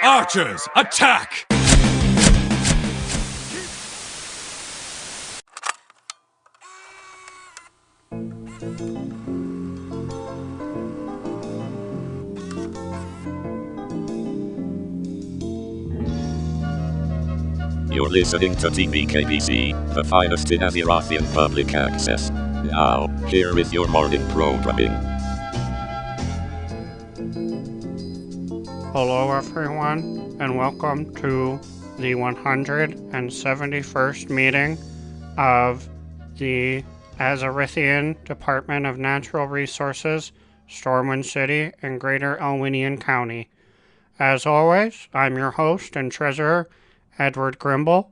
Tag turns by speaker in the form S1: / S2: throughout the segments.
S1: Archers, attack!
S2: You're listening to TBKBC, the finest in Azerothian public access. Now, here is your morning programming.
S3: Hello everyone, and welcome to the 171st meeting of the Azerithian Department of Natural Resources, Stormwind City, and Greater Elwinian County. As always, I'm your host and treasurer, Edward Grimble,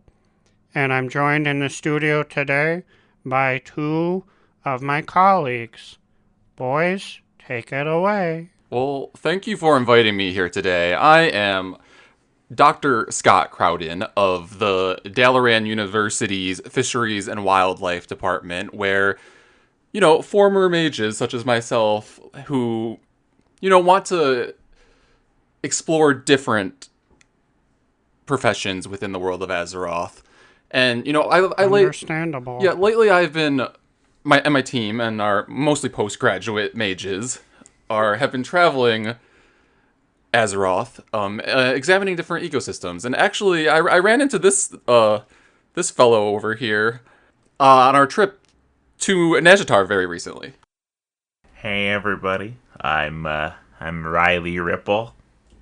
S3: and I'm joined in the studio today by two of my colleagues. Boys, take it away.
S4: Well, thank you for inviting me here today. I am Dr. Scott Crowden of the Dalaran University's Fisheries and Wildlife Department, where, former mages such as myself who, want to explore different professions within the world of Azeroth. And,
S3: Understandable.
S4: Lately I've been, my team and our mostly postgraduate mages have been traveling Azeroth, examining different ecosystems. And actually, I ran into this fellow over here on our trip to Najatar very recently.
S5: Hey everybody, I'm Riley Ripple.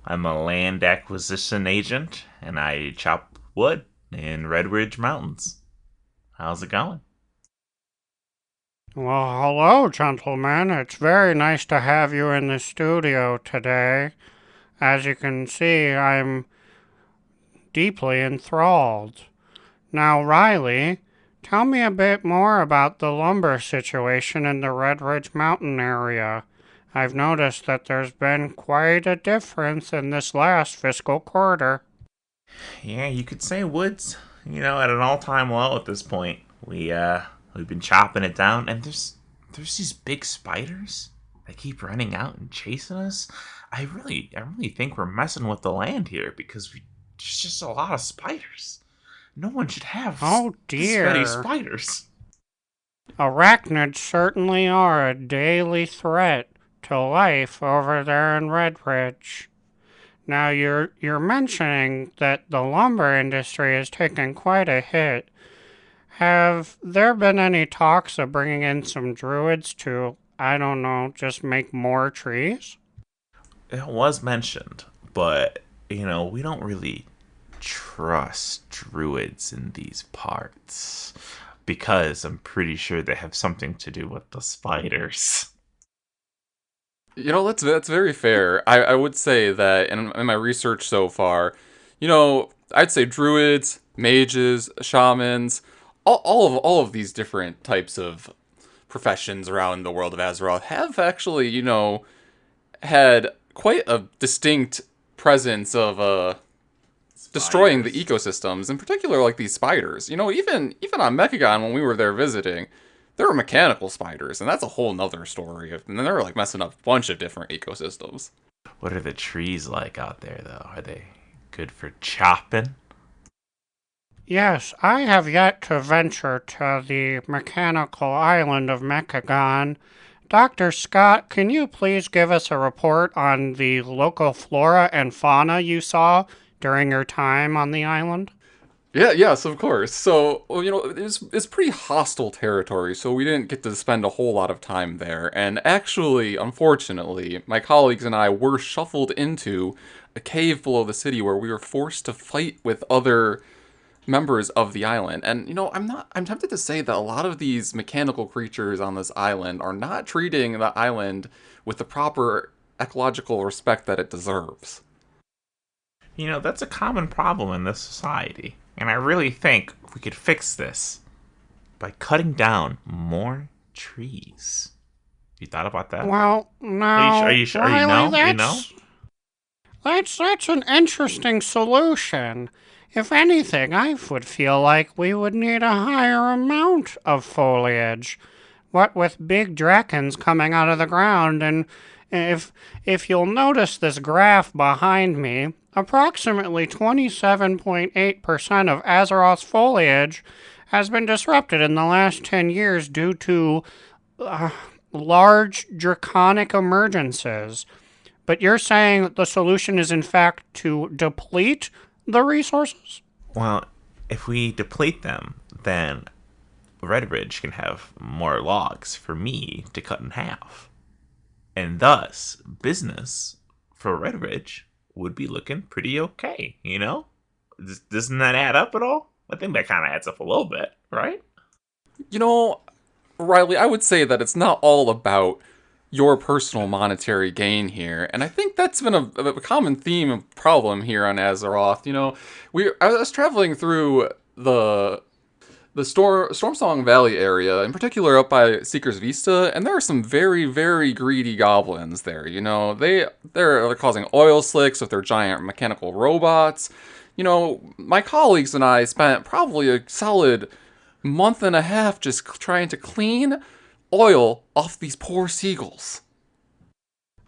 S5: I'm a land acquisition agent, and I chop wood in Red Ridge Mountains. How's it going?
S3: Well, hello, gentlemen. It's very nice to have you in the studio today. As you can see, I'm deeply enthralled. Now, Riley, tell me a bit more about the lumber situation in the Red Ridge Mountain area. I've noticed that there's been quite a difference in this last fiscal quarter.
S5: Yeah, you could say wood's, at an all-time low at this point. We've been chopping it down, and there's these big spiders that keep running out and chasing us. I really think we're messing with the land here because there's just a lot of spiders. No one should have this many spiders.
S3: Arachnids certainly are a daily threat to life over there in Red Ridge. Now, you're mentioning that the lumber industry has taken quite a hit. Have there been any talks of bringing in some druids to, just make more trees?
S5: It was mentioned, but, we don't really trust druids in these parts because I'm pretty sure they have something to do with the spiders.
S4: That's very fair. I would say that in my research so far, I'd say druids, mages, shamans, all of these different types of professions around the world of Azeroth have actually, had quite a distinct presence of destroying the ecosystems, in particular like these spiders. Even on Mechagon when we were there visiting, there were mechanical spiders, and that's a whole nother story. And then they're messing up a bunch of different ecosystems.
S5: What are the trees like out there, though? Are they good for chopping?
S3: Yes, I have yet to venture to the mechanical island of Mechagon. Dr. Scott, can you please give us a report on the local flora and fauna you saw during your time on the island?
S4: Yes, of course. So, it's pretty hostile territory, so we didn't get to spend a whole lot of time there. And actually, unfortunately, my colleagues and I were shuffled into a cave below the city where we were forced to fight with other members of the island. And, I'm tempted to say that a lot of these mechanical creatures on this island are not treating the island with the proper ecological respect that it deserves.
S5: That's a common problem in this society. And I really think we could fix this by cutting down more trees. You thought about that?
S3: Well, no.
S5: Are you sure?
S3: Riley, That's an interesting solution. If anything, I would feel like we would need a higher amount of foliage. What with big drakens coming out of the ground and If you'll notice this graph behind me, approximately 27.8% of Azeroth's foliage has been disrupted in the last 10 years due to large draconic emergences. But you're saying that the solution is in fact to deplete the resources?
S5: Well, if we deplete them, then Redridge can have more logs for me to cut in half. And thus, business for Redridge would be looking pretty okay, you know? Doesn't that add up at all? I think that kind of adds up a little bit, right?
S4: You know, Riley, I would say that it's not all about your personal monetary gain here, and I think that's been a common theme and problem here on Azeroth. You know, I was traveling through the Stormsong Valley area, in particular up by Seeker's Vista, and there are some very, very greedy goblins there. You know, they're causing oil slicks with their giant mechanical robots. You know, my colleagues and I spent probably a solid month and a half just trying to clean oil off these poor seagulls.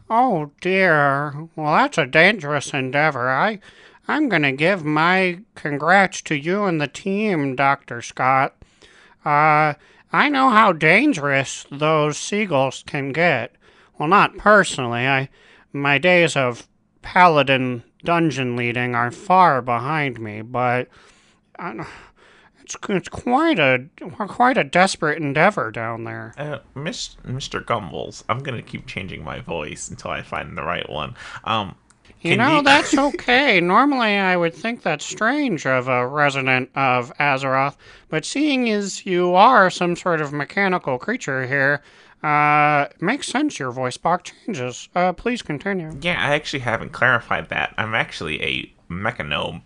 S3: Oh dear. Well, that's a dangerous endeavor. I'm gonna give my congrats to you and the team, Dr. Scott. I know how dangerous those seagulls can get. Well, not personally. My days of paladin dungeon leading are far behind me, but it's quite a desperate endeavor down there.
S5: Mr. Gumbles, I'm gonna keep changing my voice until I find the right one.
S3: That's okay. Normally I would think that's strange of a resident of Azeroth, but seeing as you are some sort of mechanical creature here, makes sense your voice box changes. Please continue.
S5: Yeah, I actually haven't clarified that. I'm actually a mechanome.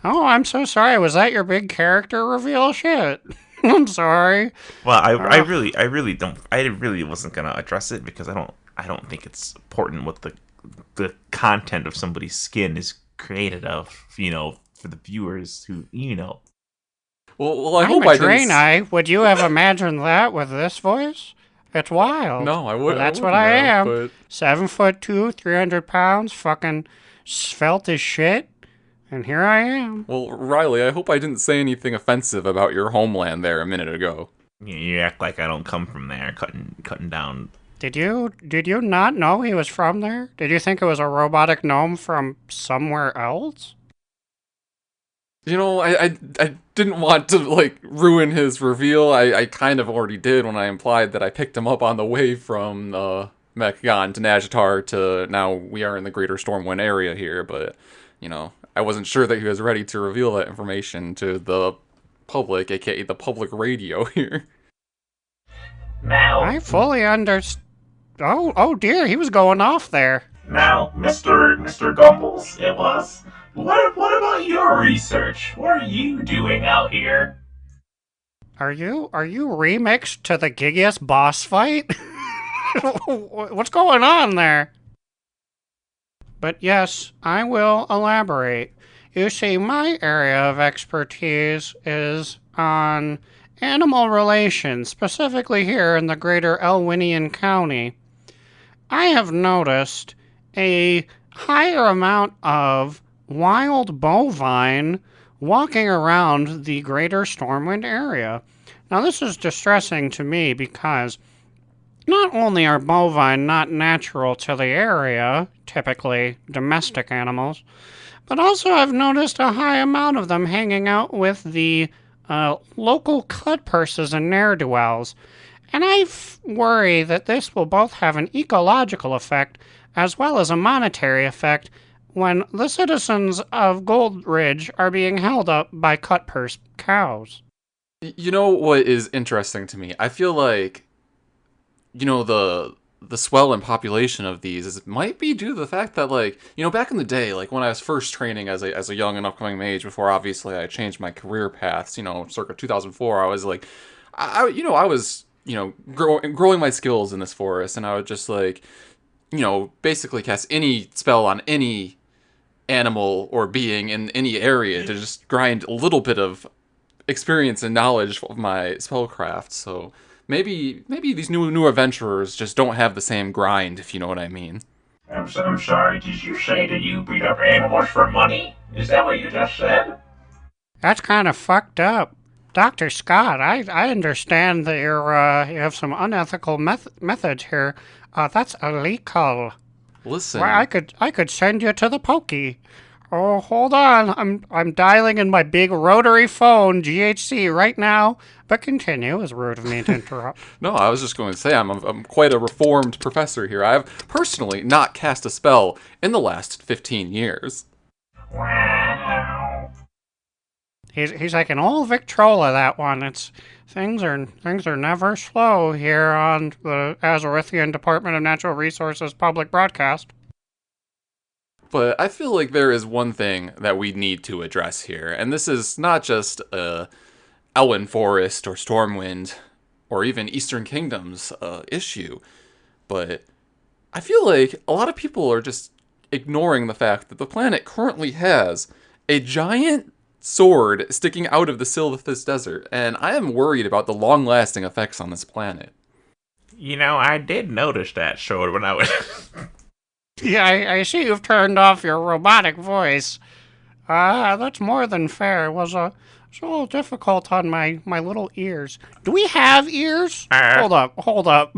S3: Oh, I'm so sorry. Was that your big character reveal? Shit. I'm sorry.
S5: Well, I really wasn't gonna address it because I don't think it's important what the content of somebody's skin is created of, you know, for the viewers who, you know.
S4: Well, I
S3: I'm
S4: hope
S3: a
S4: I didn't.
S3: Draenei. Would you have imagined that with this voice? It's wild.
S4: No, I wouldn't.
S3: That's what I am.
S4: But
S3: 7'2", 300 pounds, fucking svelte as shit, and here I am.
S4: well, Riley, I hope I didn't say anything offensive about your homeland there a minute ago.
S5: You act like I don't come from there, cutting down.
S3: Did you not know he was from there? Did you think it was a robotic gnome from somewhere else?
S4: You know, I didn't want to, like, ruin his reveal. I kind of already did when I implied that I picked him up on the way from Mechgon to Najatar to now we are in the Greater Stormwind area here, but, you know, I wasn't sure that he was ready to reveal that information to the public, aka the public radio here.
S1: Now,
S3: I fully understand. Oh dear, he was going off there.
S1: now, Mr. Gumbles, it was. What about your research? What are you doing out here?
S3: Are you remixed to the Gigius boss fight? What's going on there? But yes, I will elaborate. You see, my area of expertise is on animal relations, specifically here in the greater Elwinian County. I have noticed a higher amount of wild bovine walking around the greater Stormwind area. Now, this is distressing to me because not only are bovine not natural to the area, typically domestic animals, but also I've noticed a high amount of them hanging out with the local cutpurses and ne'er-do-wells. And I worry that this will both have an ecological effect as well as a monetary effect when the citizens of Gold Ridge are being held up by cutpurse cows.
S4: You know what is interesting to me? I feel like, you know, the swell in population of these might be due to the fact that, like, you know, back in the day, like when I was first training as a young and upcoming mage, before obviously I changed my career paths, you know, circa 2004, I was like, I was, you know, growing my skills in this forest, and I would just, like, you know, basically cast any spell on any animal or being in any area to just grind a little bit of experience and knowledge of my spellcraft. So maybe these new adventurers just don't have the same grind, if you know what I mean.
S1: I'm sorry, did you say that you beat up animals for money? Is that what you just said?
S3: That's kind of fucked up. Dr. Scott, I understand that you have some unethical methods here. That's illegal.
S4: Listen,
S3: Well, I could send you to the pokey. Oh, hold on. I'm dialing in my big rotary phone, GHC, right now. But continue. It was rude of me to interrupt.
S4: no, I was just going to say I'm quite a reformed professor here. I have personally not cast a spell in the last 15 years.
S1: Wow.
S3: He's like an old Victrola, that one. It's things are never slow here on the Azarithian Department of Natural Resources public broadcast.
S4: But I feel like there is one thing that we need to address here, and this is not just Elwyn Forest or Stormwind or even Eastern Kingdom's issue, but I feel like a lot of people are just ignoring the fact that the planet currently has a giant sword sticking out of the Silithus Desert, and I am worried about the long-lasting effects on this planet.
S5: You know, I did notice that sword when I was...
S3: Yeah, I see you've turned off your robotic voice. That's more than fair. It was a little difficult on my little ears. Do we have ears? Hold up.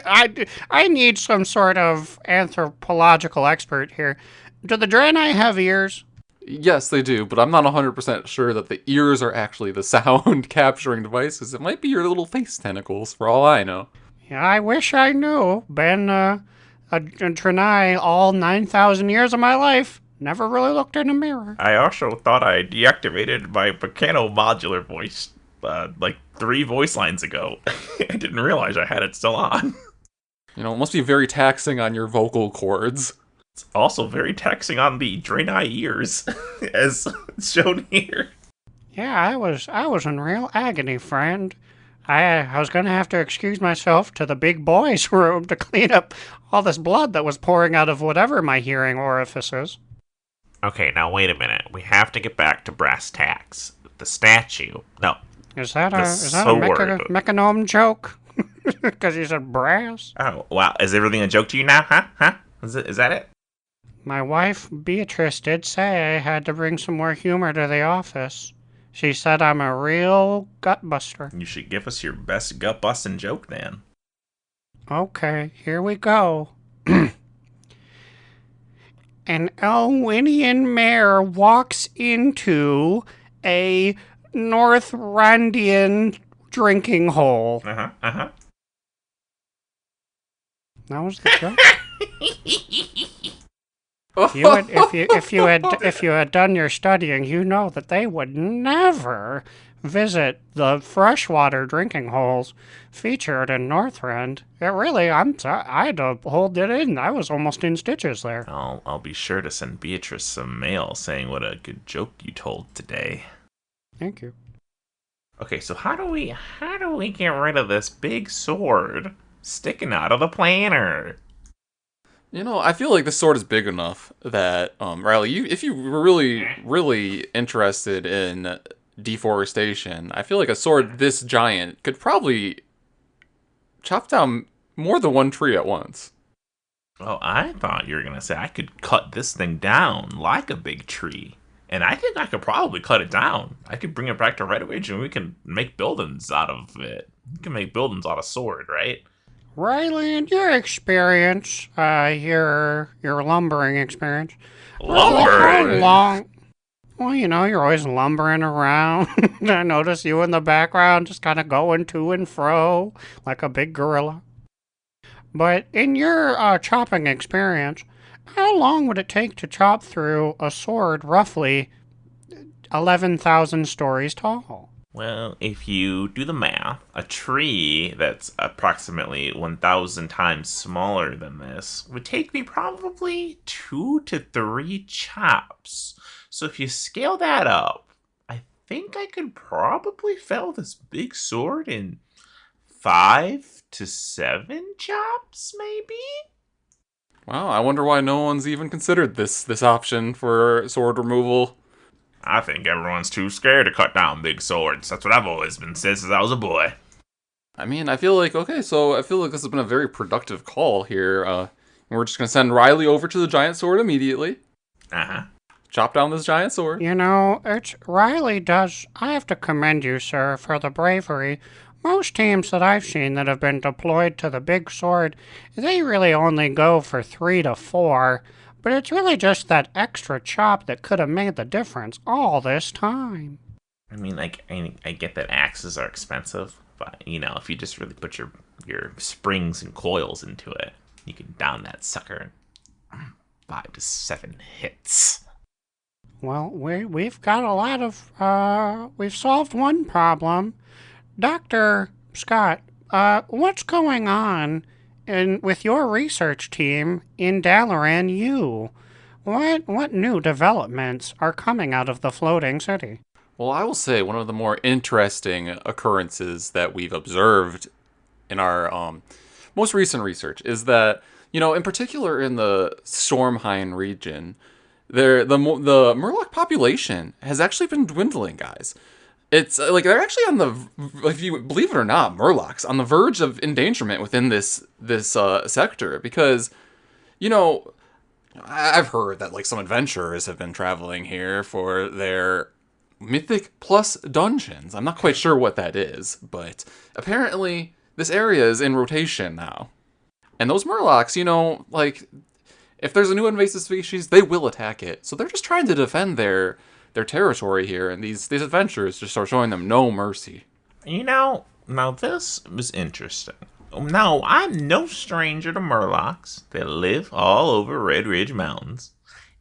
S3: I need some sort of anthropological expert here. Do the Draenei have ears?
S4: Yes, they do, but I'm not 100% sure that the ears are actually the sound capturing devices. It might be your little face tentacles, for all I know.
S3: Yeah, I wish I knew. Been a Draenei all 9,000 years of my life. Never really looked in a mirror.
S5: I also thought I deactivated my Picano modular voice, like 3 voice lines ago. I didn't realize I had it still on.
S4: You know, it must be very taxing on your vocal cords.
S5: It's also very taxing on the Draenei ears, as shown here.
S3: Yeah, I was in real agony, friend. I was gonna have to excuse myself to the big boys' room to clean up all this blood that was pouring out of whatever my hearing orifice is.
S5: Okay, now wait a minute. We have to get back to brass tacks. The statue. No.
S3: Is that a
S5: sword.
S3: mechanome joke? Because you said brass?
S5: Oh, wow. Is everything a joke to you now, huh? Is that it?
S3: My wife, Beatrice, did say I had to bring some more humor to the office. She said I'm a real gut-buster.
S5: You should give us your best gut-busting joke, then.
S3: Okay, here we go. An Elwinian mayor walks into a North Randian drinking hole.
S5: Uh-huh.
S3: That was the joke. If you had done your studying, you know that they would never visit the freshwater drinking holes featured in Northrend. I'm sorry, I had to hold it in. I was almost in stitches there.
S5: I'll be sure to send Beatrice some mail saying what a good joke you told today.
S3: Thank you.
S5: Okay, so how do we get rid of this big sword sticking out of the planter?
S4: You know, I feel like this sword is big enough that, Riley, if you were really interested in deforestation, I feel like a sword this giant could probably chop down more than one tree at once.
S5: Oh, I thought you were going to say I could cut this thing down like a big tree. And I think I could probably cut it down. I could bring it back to Red Ridge and we can make buildings out of it. We can make buildings out of sword, right?
S3: Riley, in your experience, your lumbering experience.
S5: Lumbering?
S3: How long? Well, you know, you're always lumbering around. I notice you in the background just kind of going to and fro like a big gorilla. But in your chopping experience, how long would it take to chop through a sword roughly 11,000 stories tall?
S5: Well, if you do the math, a tree that's approximately 1,000 times smaller than this would take me probably 2 to 3 chops. So if you scale that up, I think I could probably fell this big sword in 5 to 7 chops, maybe?
S4: Wow, I wonder why no one's even considered this option for sword removal.
S5: I think everyone's too scared to cut down big swords. That's what I've always been said since I was a boy.
S4: I mean, I feel like this has been a very productive call here. We're just gonna send Riley over to the giant sword immediately.
S5: Uh-huh.
S4: Chop down this giant sword.
S3: You know, I have to commend you, sir, for the bravery. Most teams that I've seen that have been deployed to the big sword, they really only go for 3 to 4, but it's really just that extra chop that could have made the difference all this time.
S5: I mean, like, I get that axes are expensive, but, you know, if you just really put your springs and coils into it, you can down that sucker in 5 to 7 hits.
S3: Well, we've got a lot of, we've solved one problem. Dr. Scott, what's going on with your research team in Dalaran U? What new developments are coming out of the floating city?
S4: Well, I will say one of the more interesting occurrences that we've observed in our most recent research is that, you know, in particular in the Stormhain region, the Murloc population has actually been dwindling, guys. It's like they're actually on the, if you believe it or not, Murlocs on the verge of endangerment within this sector because, you know, I've heard that like some adventurers have been traveling here for their Mythic Plus dungeons. I'm not quite sure what that is, but apparently this area is in rotation now. And those Murlocs, you know, like, if there's a new invasive species, they will attack it. So they're just trying to defend their territory here, and these adventurers just are showing them no mercy.
S5: You know, now this was interesting. Now, I'm no stranger to Murlocs that live all over Red Ridge Mountains.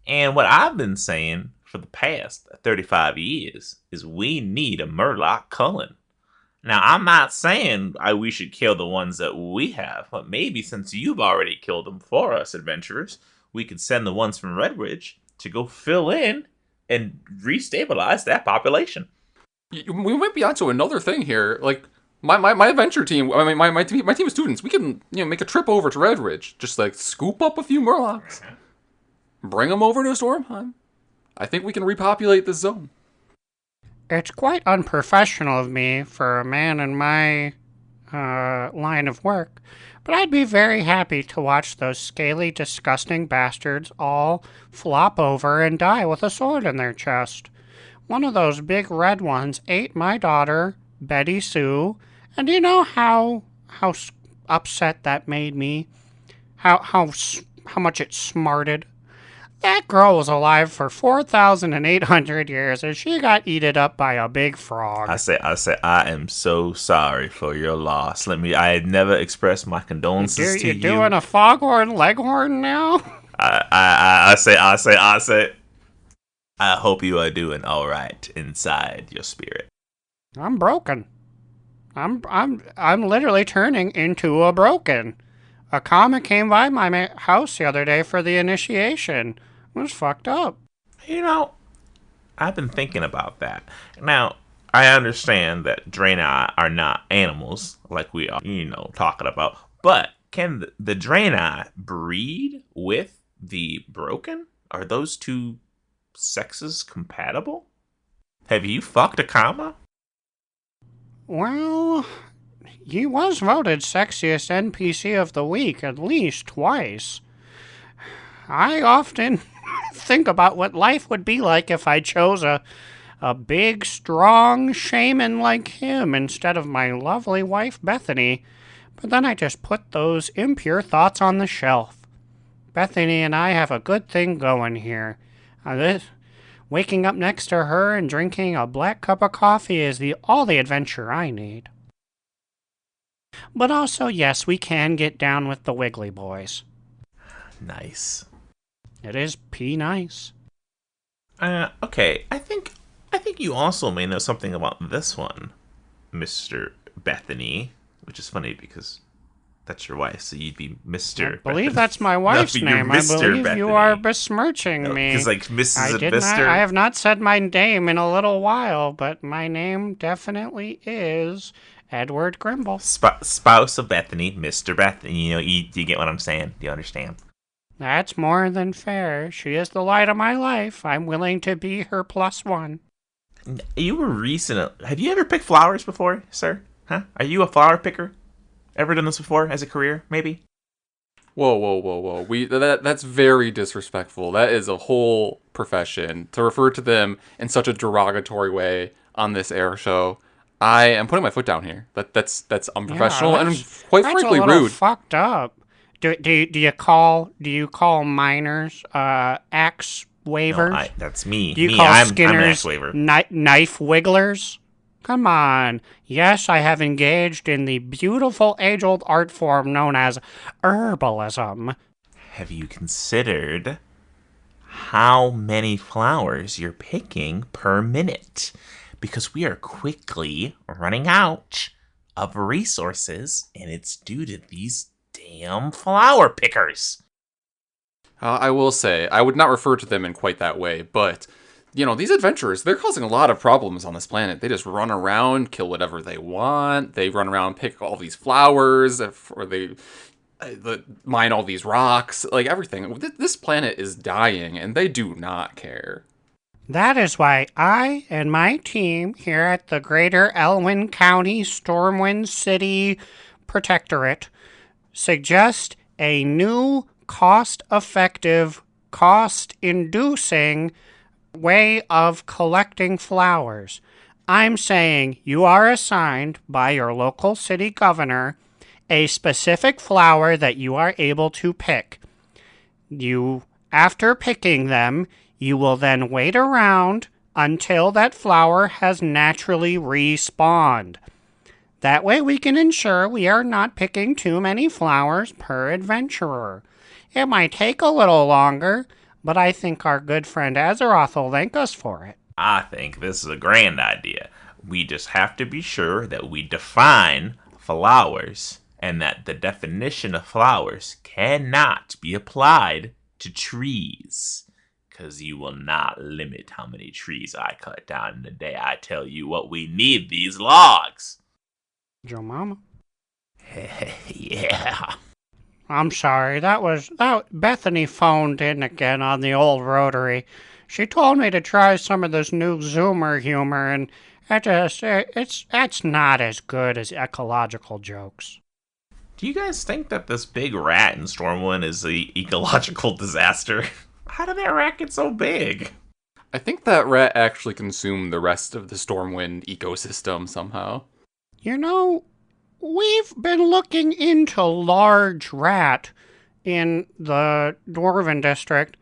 S5: And what I've been saying for the past 35 years is we need a Murloc culling. Now, I'm not saying we should kill the ones that we have, but maybe since you've already killed them for us, adventurers, we could send the ones from Red Ridge to go fill in and restabilize that population.
S4: We might be onto another thing here. Like, my adventure team, I mean, my team of students, we can, you know, make a trip over to Red Ridge. Just, like, scoop up a few Murlocs. Bring them over to Stormheim. I think we can repopulate this zone.
S3: It's quite unprofessional of me for a man in my line of work, but I'd be very happy to watch those scaly, disgusting bastards all flop over and die with a sword in their chest. One of those big red ones ate my daughter, Betty Sue, and do you know how upset that made me? How much it smarted? That girl was alive for 4,800 years, and she got eaten up by a big frog.
S5: I am so sorry for your loss. I had never expressed my condolences to you.
S3: You're doing a foghorn leghorn now?
S5: I say, I hope you are doing all right inside your spirit.
S3: I'm broken. I'm literally turning into a broken. A comet came by my house the other day for the initiation. It was fucked up.
S5: You know, I've been thinking about that. Now, I understand that Draenei are not animals like we are, you know, talking about. But can the Draenei breed with the broken? Are those two sexes compatible? Have you fucked a comma?
S3: Well, he was voted sexiest NPC of the week at least twice. I often think about what life would be like if I chose a big, strong shaman like him instead of my lovely wife Bethany. But then I just put those impure thoughts on the shelf. Bethany and I have a good thing going here. Waking up next to her and drinking a black cup of coffee is all the adventure I need. But also, yes, we can get down with the Wiggly Boys.
S5: Nice.
S3: It is nice.
S5: Okay, I think you also may know something about this one, Mr. Bethany, which is funny because that's your wife, so you'd be Mr.
S3: I believe that's my wife's name. I believe
S5: Bethany.
S3: You are besmirching me.
S5: Because like Mrs. and Mr.
S3: I have not said my name in a little while, but my name definitely is Edward Grimble.
S5: Spouse of Bethany, Mr. Bethany. You know, do you get what I'm saying? Do you understand?
S3: That's more than fair. She is the light of my life. I'm willing to be her +1.
S5: You were recent. Have you ever picked flowers before, sir? Huh? Are you a flower picker? Ever done this before as a career, maybe?
S4: Whoa. That's very disrespectful. That is a whole profession. To refer to them in such a derogatory way on this air show, I am putting my foot down here. That's unprofessional
S3: Yeah,
S4: and quite
S3: that's
S4: frankly
S3: a little
S4: rude.
S3: fucked up. Do you call miners axe wavers?
S5: No, that's me.
S3: Do you
S5: me,
S3: call
S5: I'm an
S3: Skinners
S5: axe waver.
S3: knife wigglers? Come on. Yes, I have engaged in the beautiful age-old art form known as herbalism.
S5: Have you considered how many flowers you're picking per minute? Because we are quickly running out of resources, and it's due to these damn flower pickers.
S4: I will say, I would not refer to them in quite that way, but, these adventurers, they're causing a lot of problems on this planet. They just run around, kill whatever they want, they run around, pick all these flowers, or they mine all these rocks, like everything. This planet is dying, and they do not care.
S3: That is why I and my team here at the Greater Elwyn County Stormwind City Protectorate suggest a new cost-effective, cost-inducing way of collecting flowers. I'm saying you are assigned by your local city governor a specific flower that you are able to pick. After picking them, you will then wait around until that flower has naturally respawned. That way we can ensure we are not picking too many flowers per adventurer. It might take a little longer, but I think our good friend Azeroth will thank us for it.
S5: I think this is a grand idea. We just have to be sure that we define flowers, and that the definition of flowers cannot be applied to trees. Because you will not limit how many trees I cut down in a day. I tell you what, we need these logs.
S3: Joe Mama.
S5: Yeah.
S3: I'm sorry, that Bethany phoned in again on the old rotary. She told me to try some of this new Zoomer humor, and that's not as good as ecological jokes.
S5: Do you guys think that this big rat in Stormwind is the ecological disaster? How did that rat get so big?
S4: I think that rat actually consumed the rest of the Stormwind ecosystem somehow.
S3: We've been looking into large rat in the Dwarven district.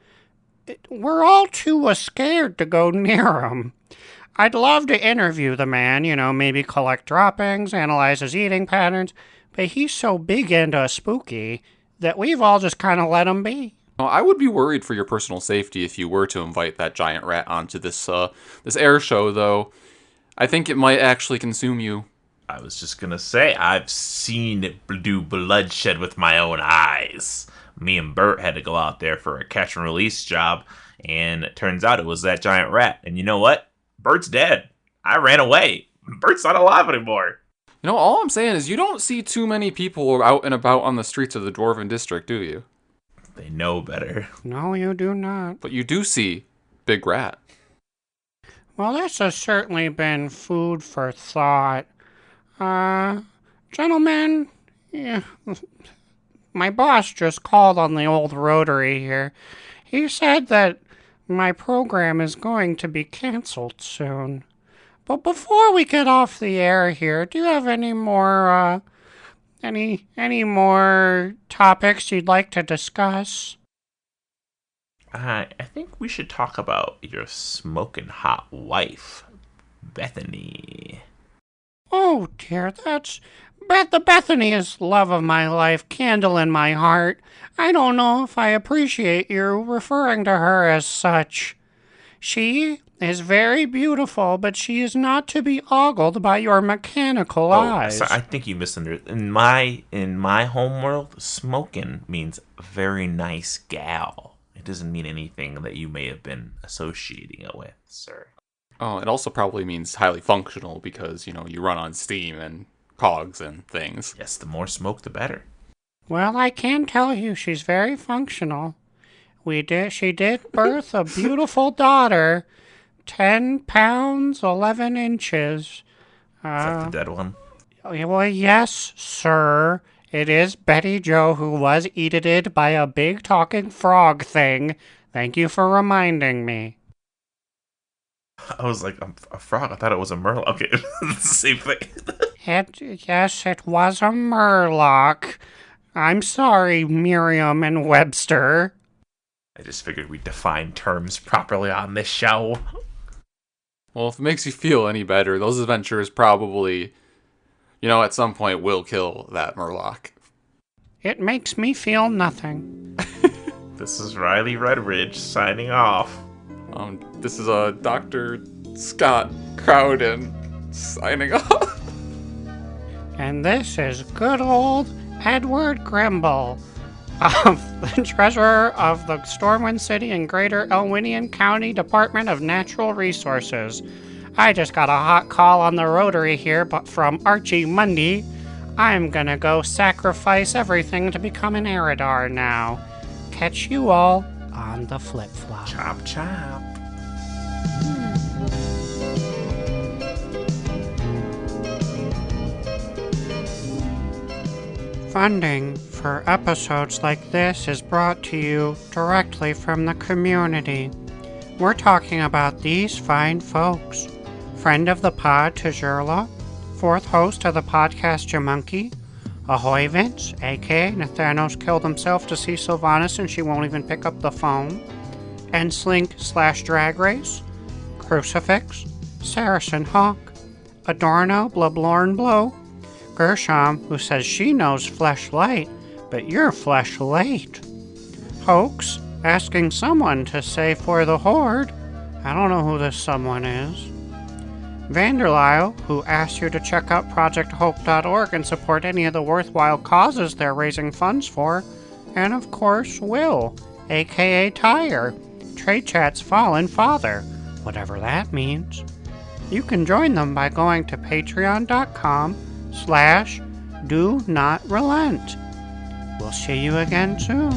S3: We're all too scared to go near him. I'd love to interview the man, maybe collect droppings, analyze his eating patterns, but he's so big and spooky that we've all just kind of let him be.
S4: I would be worried for your personal safety if you were to invite that giant rat onto this air show, though. I think it might actually consume you.
S5: I was just gonna say, I've seen it do bloodshed with my own eyes. Me and Bert had to go out there for a catch and release job, and it turns out it was that giant rat. And you know what? Bert's dead. I ran away. Bert's not alive anymore.
S4: All I'm saying is you don't see too many people out and about on the streets of the Dwarven district, do you?
S5: They know better.
S3: No, you do not.
S4: But you do see Big Rat.
S3: Well, this has certainly been food for thought. Gentlemen, my boss just called on the old rotary here. He said that my program is going to be canceled soon. But before we get off the air here, do you have any more, any more topics you'd like to discuss?
S5: I think we should talk about your smoking hot wife, Bethany.
S3: Oh dear, the Bethany is love of my life, candle in my heart. I don't know if I appreciate you referring to her as such. She is very beautiful, but she is not to be ogled by your mechanical eyes.
S5: I think you misunderstood. In my homeworld, smoking means very nice gal. It doesn't mean anything that you may have been associating it with, sir.
S4: Oh, it also probably means highly functional because, you run on steam and cogs and things.
S5: Yes, the more smoke, the better.
S3: Well, I can tell you she's very functional. She did birth a beautiful daughter, 10 pounds, 11 inches.
S5: Is that the dead one?
S3: Well, yes, sir. It is Betty Jo who was eated by a big talking frog thing. Thank you for reminding me.
S5: I was like, a frog? I thought it was a murloc. Okay, it's the same thing.
S3: Yes, it was a murloc. I'm sorry, Merriam and Webster.
S5: I just figured we'd define terms properly on this show.
S4: Well, if it makes you feel any better, those adventurers probably, at some point will kill that murloc.
S3: It makes me feel nothing.
S5: This is Riley Redridge signing off.
S4: This is Dr. Scott Crowden signing off.
S3: And this is good old Edward Grimble, the treasurer of the Stormwind City and Greater Elwinian County Department of Natural Resources. I just got a hot call on the rotary here, but from Archie Mundy. I'm gonna go sacrifice everything to become an Eridar now. Catch you all on the flip-flop.
S5: Chop chop.
S3: Funding for episodes like this is brought to you directly from the community. We're talking about these fine folks. Friend of the pod, Tajurla. Fourth host of the podcast, Jamonkey. Ahoy Vince, aka Nathanos killed himself to see Sylvanas and she won't even pick up the phone. Enslink/Drag Race. Crucifix. Saracen Hawk. Adorno Blablorn Blow. Gershom, who says she knows Fleshlight, but you're Flesh Late. Hoax, asking someone to say for the Horde. I don't know who this someone is. Vanderlyle, who asks you to check out ProjectHope.org and support any of the worthwhile causes they're raising funds for. And of course, Will, aka Tyre, Trade Chat's fallen father, whatever that means. You can join them by going to patreon.com/do not relent. We'll see you again soon.